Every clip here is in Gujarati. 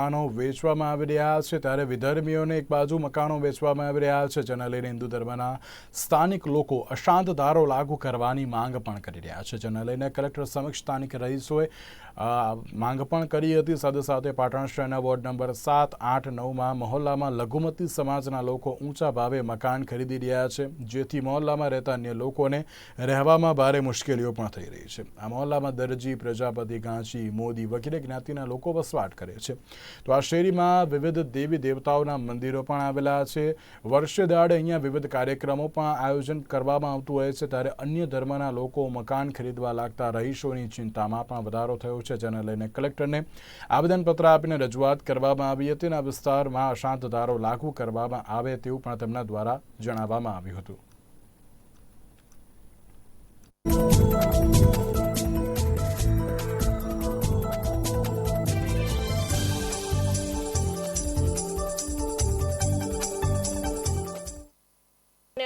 મકાનો વેચવામાં આવી રહ્યા છે, ત્યારે વિધર્મીઓને એક બાજુ મકાનો વેચવામાં આવી રહ્યા છે, જેને લઈને હિન્દુ ધર્મના સ્થાનિક લોકો અશાંત ધારો લાગુ કરવાની માંગ પણ કરી રહ્યા છે, જેને લઈને કલેક્ટર સમક્ષ સ્થાનિક રહીશોએ માંગ પણ કરી હતી। સાથે સાથે પાટણ શહેરના વોર્ડ નંબર 7, 8, 9માં મહોલ્લામાં લઘુમતી સમાજના લોકો ઊંચા ભાવે મકાન ખરીદી રહ્યા છે, જેથી મહોલ્લામાં રહેતા અન્ય લોકોને રહેવામાં ભારે મુશ્કેલીઓ પણ થઈ રહી છે। આ મહોલ્લામાં દરજી, પ્રજાપતિ, ગાંચી, મોદી વગેરે જ્ઞાતિના લોકો વસવાટ કરે છે। તો આ શેરીમાં વિવિધ દેવી દેવતાઓના મંદિરો પણ આવેલા છે। વર્ષે દાડે અહીંયા વિવિધ કાર્યક્રમો પણ આયોજન કરવામાં આવતું હોય છે, ત્યારે અન્ય ધર્મના લોકો મકાન ખરીદવા લાગતા રહીશોની ચિંતામાં પણ વધારો થયો છે, જેને લઈને કલેક્ટરને આવેદનપત્ર આપીને રજૂઆત કરવામાં આવી હતી અને આ વિસ્તારમાં અશાંત ધારો લાગુ કરવામાં આવે તેવું પણ તેમના દ્વારા જણાવવામાં આવ્યું હતું।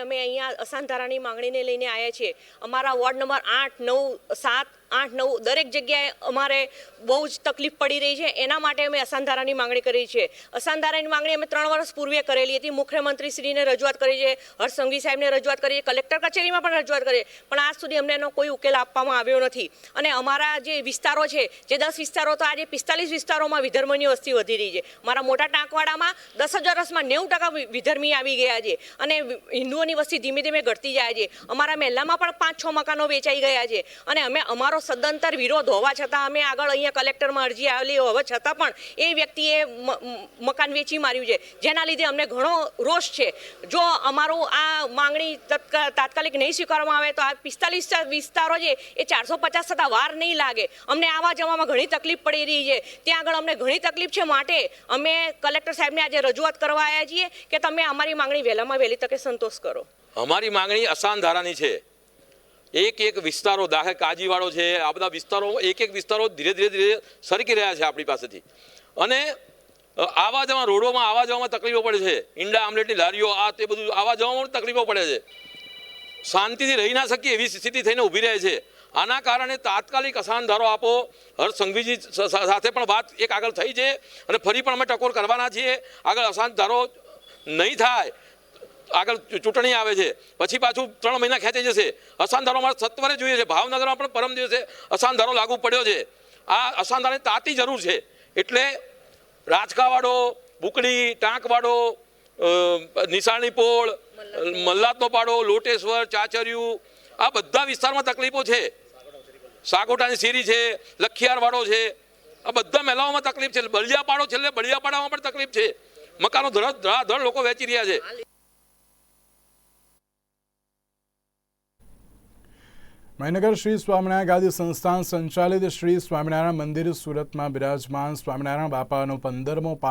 અમે અહીંયા અશાંત ધારાની માંગણીને લઈને આવ્યા છીએ। અમારા વોર્ડ નંબર 8, 9, 7, 8, 9 દરેક જગ્યાએ અમારે બહુ જ તકલીફ પડી રહી છે। એના માટે અમે અશાંત ધારાની માંગણી કરી છે। અશાંત ધારાની માંગણી અમે 3 વર્ષ પૂર્વે કરેલી હતી। મુખ્યમંત્રીશ્રીને રજૂઆત કરી છે, હર્ષ સંઘવી સાહેબને રજૂઆત કરી છે, કલેક્ટર કચેરીમાં પણ રજૂઆત કરી, પણ આજ સુધી અમને એનો કોઈ ઉકેલ આપવામાં આવ્યો નથી। અને અમારા જે વિસ્તારો છે, જે 10 વિસ્તારો તો આજે 45 વિસ્તારોમાં વિધર્મીની વસ્તી વધી રહી છે। મારા મોટા ટાંકવાડામાં 10,000 વર્ષમાં 90% વિધર્મી આવી ગયા છે અને હિન્દુઓની વસ્તી ધીમે ધીમે ઘટતી જાય છે। અમારા મહેલામાં પણ 5-6 મકાનો વેચાઈ ગયા છે અને અમે અમારો સદંતર વિરોધ હોવા છતાં અમે આગળ અહીંયા કલેક્ટરમાં અરજી આવેલી હોવા છતાં પણ એ વ્યક્તિએ મકાન વેચી માર્યું છે, જેના લીધે અમને ઘણો રોષ છે। જો અમારું આ માંગણી તાત્કાલિક નહીં સ્વીકારવામાં આવે તો આ 45 વિસ્તારો છે એ 450 થતા વાર નહીં લાગે। અમને આવવા જવામાં ઘણી તકલીફ પડી રહી છે, ત્યાં આગળ અમને ઘણી તકલીફ છે, માટે અમે કલેક્ટર સાહેબને આજે રજૂઆત કરવા આવ્યા છીએ કે તમે અમારી માંગણી વહેલામાં વહેલી તકે સંતોષ કરો। અમારી માંગણી અશાંત ધારાની છે। એક વિસ્તારો દાખલ કાજીવાડો છે, આ બધા વિસ્તારો એક વિસ્તારો ધીરે ધીરે સરકી રહ્યા છે આપણી પાસેથી, અને આવા જવા રોડોમાં આવવા જવામાં તકલીફો પડે છે। ઈંડા આમલેટની લારીઓ આ તે બધું આવવા જવામાં તકલીફો પડે છે। શાંતિથી રહી ના શકીએ એવી સ્થિતિ થઈને ઊભી રહે છે। આના કારણે તાત્કાલિક અશાંત ધારો આપો। હર્ષ સંઘવીજી સાથે પણ વાત એક આગળ થઈ છે અને ફરી પણ અમે ટકોર કરવાના છીએ। આગળ અશાંત ધારો નહીં થાય, આગળ ચૂંટણી આવે છે પછી પાછું 3 મહિના ખેંચાઈ જશે। અશાંત ધારો અમારે સત્વરે જોઈએ છે। ભાવનગરમાં પણ પરમ દિવસે અશાંત ધારો લાગુ પડ્યો છે। આ અશાંત ધારાની તાતી જરૂર છે। એટલે રાજકાવાડો, બુકડી, ટાંકવાડો, નિશાળની પોળ, મલ્લાતનો પાડો, લોટેશ્વર, ચાચરિયું, આ બધા વિસ્તારમાં તકલીફો છે। સાગોટાની શેરી છે, લખિયારવાડો છે, આ બધા મહેલાઓમાં તકલીફ છે। બળિયાપાડો છેલ્લે બળિયાપાડામાં પણ તકલીફ છે। મકાનો ધડ લોકો વેચી રહ્યા છે। મહીનગર શ્રી સ્વામિનારાયણ ગાદી સંસ્થાન સંચાલિત શ્રી સ્વામિનારાયણ મંદિર સુરતમાં બિરાજમાન સ્વામિનારાયણ બાપાનો 15મો